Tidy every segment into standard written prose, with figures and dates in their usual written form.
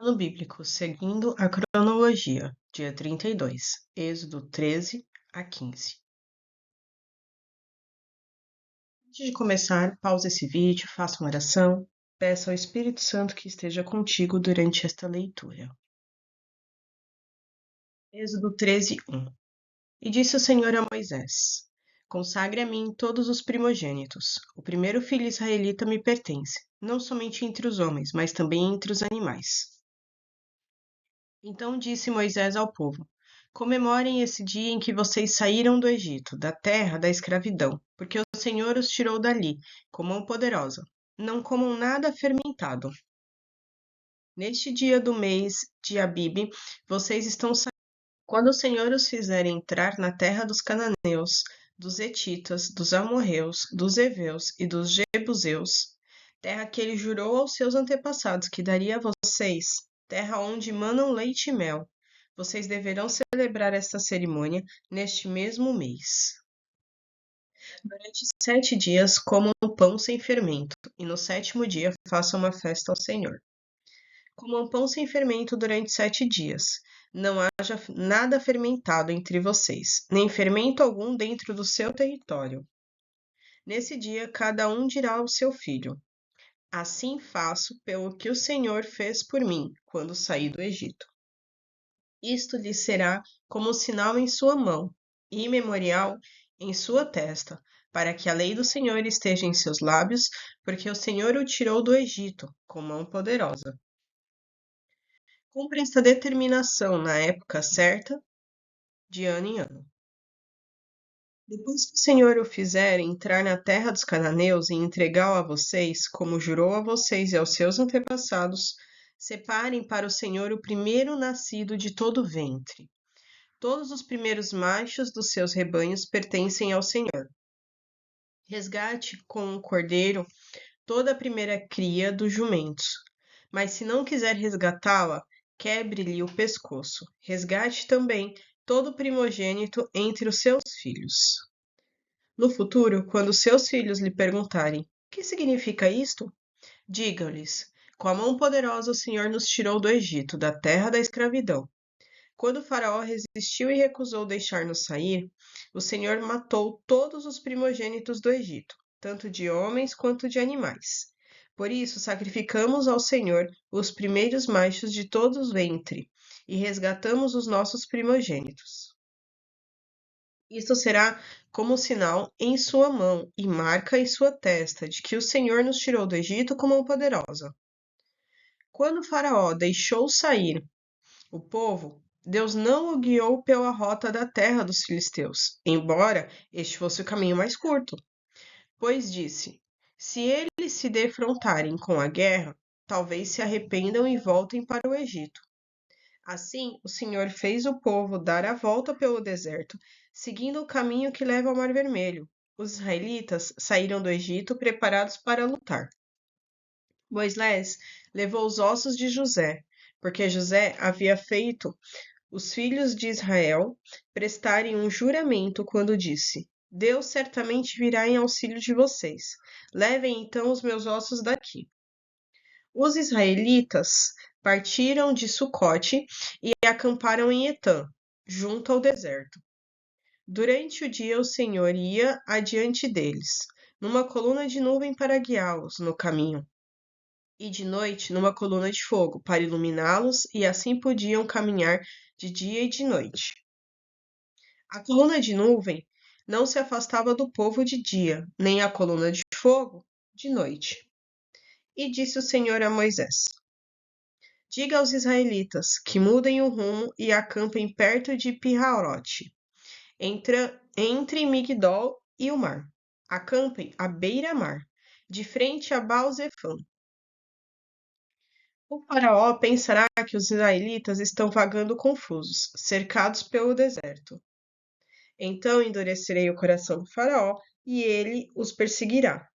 Ano bíblico, seguindo a cronologia, dia 32, Êxodo 13 a 15. Antes de começar, pause esse vídeo, faça uma oração, peça ao Espírito Santo que esteja contigo durante esta leitura. Êxodo 13, 1. E disse o Senhor a Moisés: Consagre a mim todos os primogênitos. O primeiro filho israelita me pertence, não somente entre os homens, mas também entre os animais. Então disse Moisés ao povo: Comemorem esse dia em que vocês saíram do Egito, da terra da escravidão, porque o Senhor os tirou dali, com mão poderosa. Não comam nada fermentado. Neste dia do mês de Abibe, vocês estão saindo. Quando o Senhor os fizer entrar na terra dos cananeus, dos hetitas, dos amorreus, dos heveus e dos jebuseus, terra que ele jurou aos seus antepassados que daria a vocês, terra onde manam leite e mel, vocês deverão celebrar esta cerimônia neste mesmo mês. Durante 7 dias comam pão sem fermento, e no sétimo dia façam uma festa ao Senhor. Comam pão sem fermento durante 7 dias. Não haja nada fermentado entre vocês, nem fermento algum dentro do seu território. Nesse dia, cada um dirá ao seu filho: Assim faço pelo que o Senhor fez por mim quando saí do Egito. Isto lhe será como sinal em sua mão e memorial em sua testa, para que a lei do Senhor esteja em seus lábios, porque o Senhor o tirou do Egito com mão poderosa. Cumpra esta determinação na época certa, de ano em ano. Depois que o Senhor o fizer entrar na terra dos cananeus e entregá-la a vocês, como jurou a vocês e aos seus antepassados, separem para o Senhor o primeiro nascido de todo o ventre. Todos os primeiros machos dos seus rebanhos pertencem ao Senhor. Resgate com o cordeiro toda a primeira cria dos jumentos. Mas se não quiser resgatá-la, quebre-lhe o pescoço. Resgate também todo primogênito entre os seus filhos. No futuro, quando seus filhos lhe perguntarem: que significa isto? Diga-lhes: com a mão poderosa o Senhor nos tirou do Egito, da terra da escravidão. Quando o Faraó resistiu e recusou deixar-nos sair, o Senhor matou todos os primogênitos do Egito, tanto de homens quanto de animais. Por isso, sacrificamos ao Senhor os primeiros machos de todo o ventre e resgatamos os nossos primogênitos. Isto será como sinal em sua mão e marca em sua testa de que o Senhor nos tirou do Egito com mão poderosa. Quando o Faraó deixou sair o povo, Deus não o guiou pela rota da terra dos filisteus, embora este fosse o caminho mais curto, pois disse: se eles se defrontarem com a guerra, talvez se arrependam e voltem para o Egito. Assim, o Senhor fez o povo dar a volta pelo deserto, seguindo o caminho que leva ao Mar Vermelho. Os israelitas saíram do Egito preparados para lutar. Moisés levou os ossos de José, porque José havia feito os filhos de Israel prestarem um juramento quando disse: Deus certamente virá em auxílio de vocês. Levem então os meus ossos daqui. Os israelitas partiram de Sucote e acamparam em Etã, junto ao deserto. Durante o dia o Senhor ia adiante deles, numa coluna de nuvem para guiá-los no caminho, e de noite numa coluna de fogo para iluminá-los, e assim podiam caminhar de dia e de noite. A coluna de nuvem não se afastava do povo de dia, nem a coluna de fogo de noite. E disse o Senhor a Moisés: Diga aos israelitas que mudem o rumo e acampem perto de Piharote, entre Migdol e o mar. Acampem à beira-mar, de frente a Baal-Zefã. O faraó pensará que os israelitas estão vagando confusos, cercados pelo deserto. Então endurecerei o coração do faraó, e ele os perseguirá.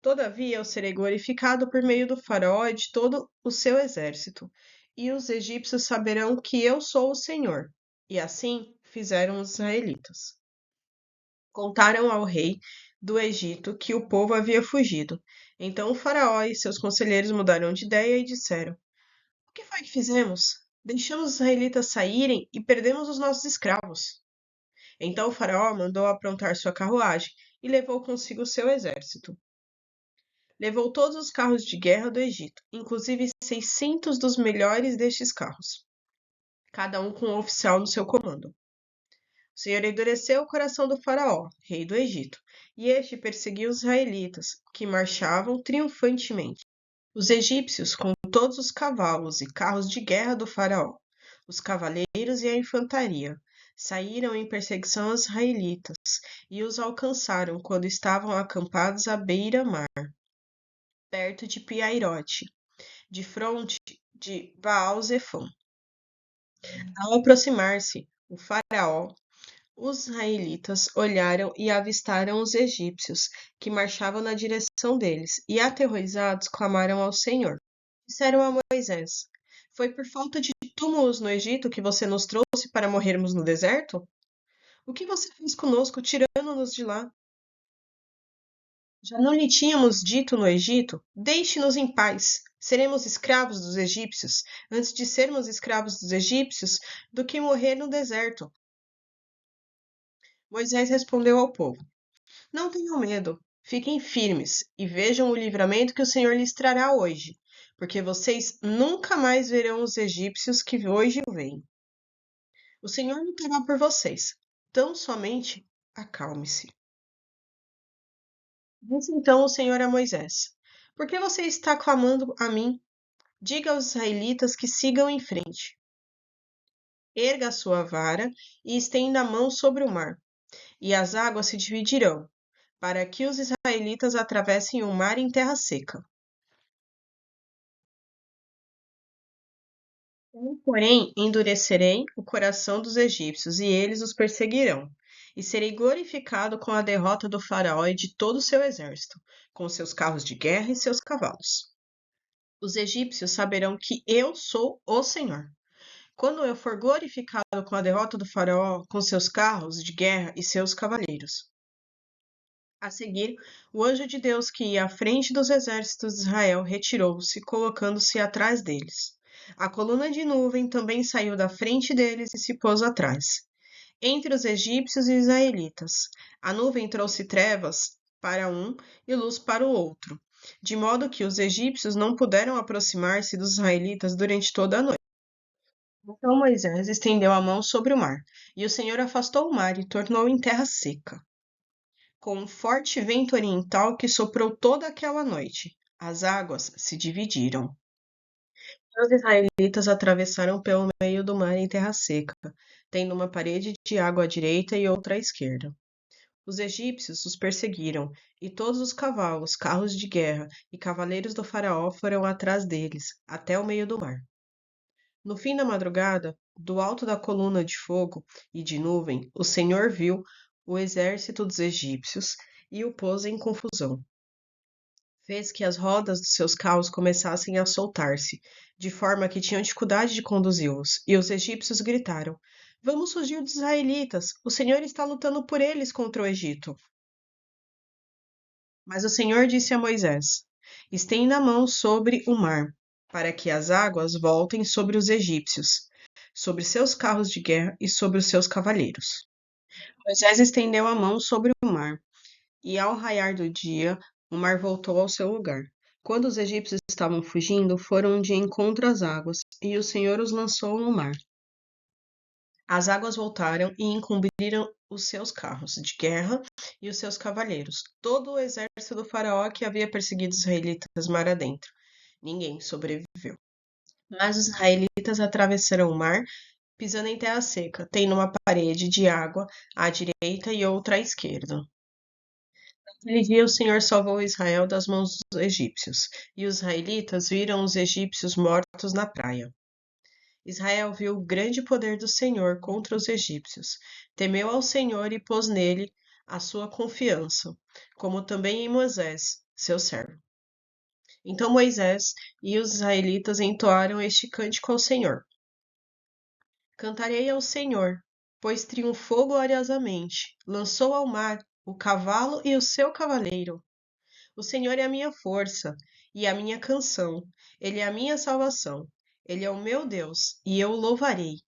Todavia eu serei glorificado por meio do faraó e de todo o seu exército, e os egípcios saberão que eu sou o Senhor. E assim fizeram os israelitas. Contaram ao rei do Egito que o povo havia fugido. Então o faraó e seus conselheiros mudaram de ideia e disseram: que foi que fizemos? Deixamos os israelitas saírem e perdemos os nossos escravos. Então o faraó mandou aprontar sua carruagem e levou consigo seu exército. Levou todos os carros de guerra do Egito, inclusive 600 dos melhores destes carros, cada um com um oficial no seu comando. O Senhor endureceu o coração do faraó, rei do Egito, e este perseguiu os israelitas, que marchavam triunfantemente. Os egípcios, com todos os cavalos e carros de guerra do faraó, os cavaleiros e a infantaria, saíram em perseguição aos israelitas e os alcançaram quando estavam acampados à beira-mar, perto de Piairote, de fronte de Baal-Zefon. Ao aproximar-se o faraó, os israelitas olharam e avistaram os egípcios, que marchavam na direção deles, e aterrorizados clamaram ao Senhor. Disseram a Moisés: Foi por falta de túmulos no Egito que você nos trouxe para morrermos no deserto? O que você fez conosco, tirando-nos de lá? Já não lhe tínhamos dito no Egito: Deixe-nos em paz. Seremos escravos dos egípcios, antes de sermos escravos dos egípcios, do que morrer no deserto. Moisés respondeu ao povo: Não tenham medo, fiquem firmes e vejam o livramento que o Senhor lhes trará hoje, porque vocês nunca mais verão os egípcios que hoje o veem. O Senhor lutará por vocês, tão somente acalme-se. Disse então o Senhor a Moisés: Por que você está clamando a mim? Diga aos israelitas que sigam em frente. Erga a sua vara e estenda a mão sobre o mar, e as águas se dividirão, para que os israelitas atravessem o mar em terra seca. Eu, porém, endurecerei o coração dos egípcios, e eles os perseguirão. E serei glorificado com a derrota do faraó e de todo o seu exército, com seus carros de guerra e seus cavalos. Os egípcios saberão que eu sou o Senhor. Quando eu for glorificado com a derrota do faraó, com seus carros de guerra e seus cavaleiros. A seguir, o anjo de Deus que ia à frente dos exércitos de Israel retirou-se, colocando-se atrás deles. A coluna de nuvem também saiu da frente deles e se pôs atrás, entre os egípcios e israelitas. A nuvem trouxe trevas para um e luz para o outro, de modo que os egípcios não puderam aproximar-se dos israelitas durante toda a noite. Então Moisés estendeu a mão sobre o mar, e o Senhor afastou o mar e tornou em terra seca, com um forte vento oriental que soprou toda aquela noite. As águas se dividiram. Os israelitas atravessaram pelo meio do mar em terra seca, tendo uma parede de água à direita e outra à esquerda. Os egípcios os perseguiram, e todos os cavalos, carros de guerra e cavaleiros do faraó foram atrás deles, até o meio do mar. No fim da madrugada, do alto da coluna de fogo e de nuvem, o Senhor viu o exército dos egípcios e o pôs em confusão. Fez que as rodas dos seus carros começassem a soltar-se, de forma que tinham dificuldade de conduzi-los, e os egípcios gritaram: Vamos fugir dos israelitas! O Senhor está lutando por eles contra o Egito. Mas o Senhor disse a Moisés: Estenda a mão sobre o mar, para que as águas voltem sobre os egípcios, sobre seus carros de guerra e sobre os seus cavaleiros. Moisés estendeu a mão sobre o mar, e ao raiar do dia, o mar voltou ao seu lugar. Quando os egípcios estavam fugindo, foram de encontro às águas, e o Senhor os lançou no mar. As águas voltaram e encobriram os seus carros de guerra e os seus cavaleiros, todo o exército do faraó que havia perseguido os israelitas mar adentro. Ninguém sobreviveu. Mas os israelitas atravessaram o mar, pisando em terra seca, tendo uma parede de água à direita e outra à esquerda. Naquele dia o Senhor salvou Israel das mãos dos egípcios, e os israelitas viram os egípcios mortos na praia. Israel viu o grande poder do Senhor contra os egípcios, temeu ao Senhor e pôs nele a sua confiança, como também em Moisés, seu servo. Então Moisés e os israelitas entoaram este cântico ao Senhor. Cantarei ao Senhor, pois triunfou gloriosamente, lançou ao mar o cavalo e o seu cavaleiro. O Senhor é a minha força e a minha canção, ele é a minha salvação. Ele é o meu Deus, e eu o louvarei.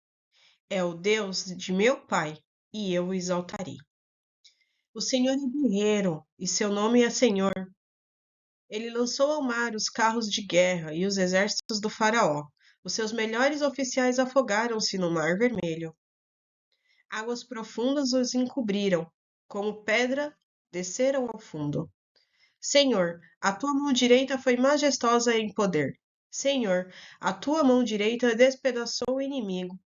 É o Deus de meu pai, e eu o exaltarei. O Senhor é guerreiro, e seu nome é Senhor. Ele lançou ao mar os carros de guerra e os exércitos do Faraó. Os seus melhores oficiais afogaram-se no Mar Vermelho. Águas profundas os encobriram, como pedra desceram ao fundo. Senhor, a tua mão direita foi majestosa em poder. Senhor, a tua mão direita despedaçou o inimigo.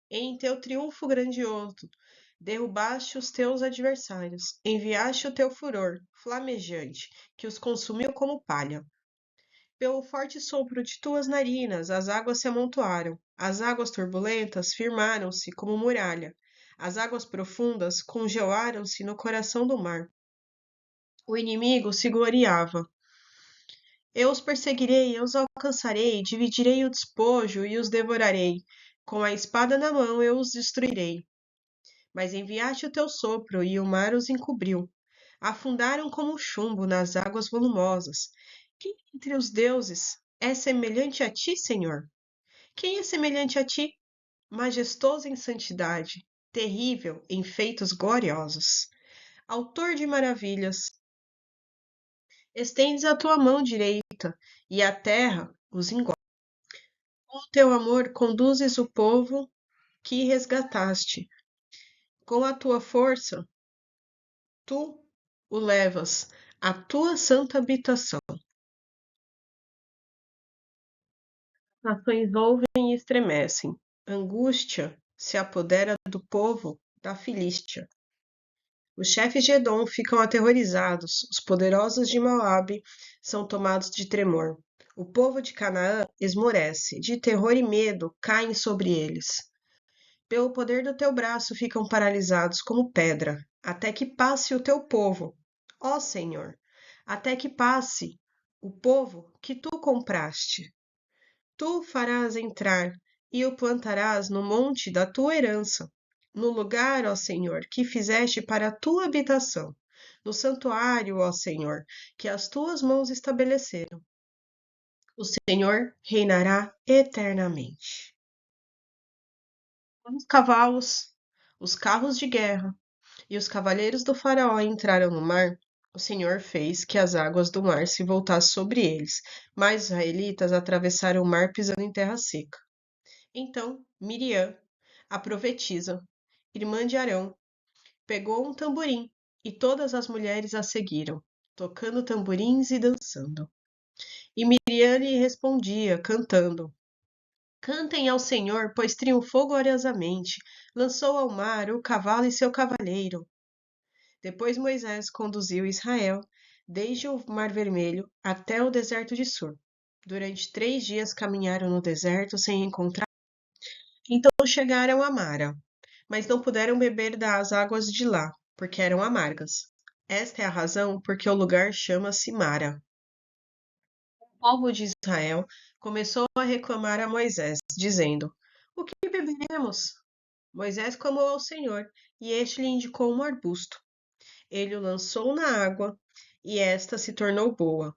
Em teu triunfo grandioso, derrubaste os teus adversários, enviaste o teu furor flamejante, que os consumiu como palha. Pelo forte sopro de tuas narinas, as águas se amontoaram. As águas turbulentas firmaram-se como muralha. As águas profundas congelaram-se no coração do mar. O inimigo se gloriava. Eu os perseguirei, eu os alcançarei, dividirei o despojo e os devorarei. Com a espada na mão eu os destruirei. Mas enviaste o teu sopro e o mar os encobriu. Afundaram como chumbo nas águas volumosas. Quem entre os deuses é semelhante a ti, Senhor? Quem é semelhante a ti? Majestoso em santidade, terrível em feitos gloriosos. Autor de maravilhas, estendes a tua mão direita e a terra os engole. Com o teu amor conduzes o povo que resgataste. Com a tua força, tu o levas à tua santa habitação. Nações ouvem e estremecem. Angústia se apodera do povo da Filístia. Os chefes de Edom ficam aterrorizados, os poderosos de Moabe são tomados de tremor. O povo de Canaã esmorece, de terror e medo caem sobre eles. Pelo poder do teu braço ficam paralisados como pedra, até que passe o teu povo, ó Senhor, até que passe o povo que tu compraste. Tu o farás entrar e o plantarás no monte da tua herança, no lugar, ó Senhor, que fizeste para a tua habitação, no santuário, ó Senhor, que as tuas mãos estabeleceram. O Senhor reinará eternamente. Os cavalos, os carros de guerra e os cavaleiros do faraó entraram no mar, o Senhor fez que as águas do mar se voltassem sobre eles, mas os israelitas atravessaram o mar pisando em terra seca. Então Miriam, a profetisa, irmã de Arão, pegou um tamborim e todas as mulheres a seguiram, tocando tamborins e dançando. E Miriam lhe respondia, cantando: Cantem ao Senhor, pois triunfou gloriosamente, lançou ao mar o cavalo e seu cavaleiro. Depois Moisés conduziu Israel desde o Mar Vermelho até o deserto de Sur. Durante 3 dias caminharam no deserto sem encontrar. Então chegaram a Mara, mas não puderam beber das águas de lá, porque eram amargas. Esta é a razão porque o lugar chama-se Mara. O povo de Israel começou a reclamar a Moisés, dizendo: O que beberemos? Moisés clamou ao Senhor, e este lhe indicou um arbusto. Ele o lançou na água, e esta se tornou boa.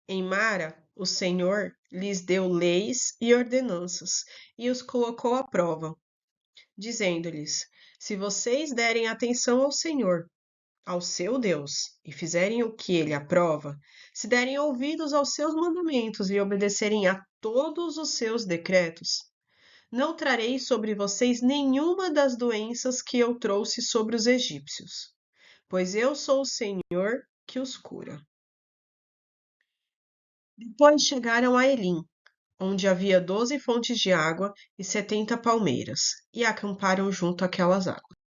Em Mara, o Senhor lhes deu leis e ordenanças, e os colocou à prova, dizendo-lhes: Se vocês derem atenção ao Senhor, ao seu Deus, e fizerem o que ele aprova, se derem ouvidos aos seus mandamentos e obedecerem a todos os seus decretos, não trarei sobre vocês nenhuma das doenças que eu trouxe sobre os egípcios, pois eu sou o Senhor que os cura. Depois chegaram a Elim, onde havia 12 fontes de água e 70 palmeiras, e acamparam junto àquelas águas.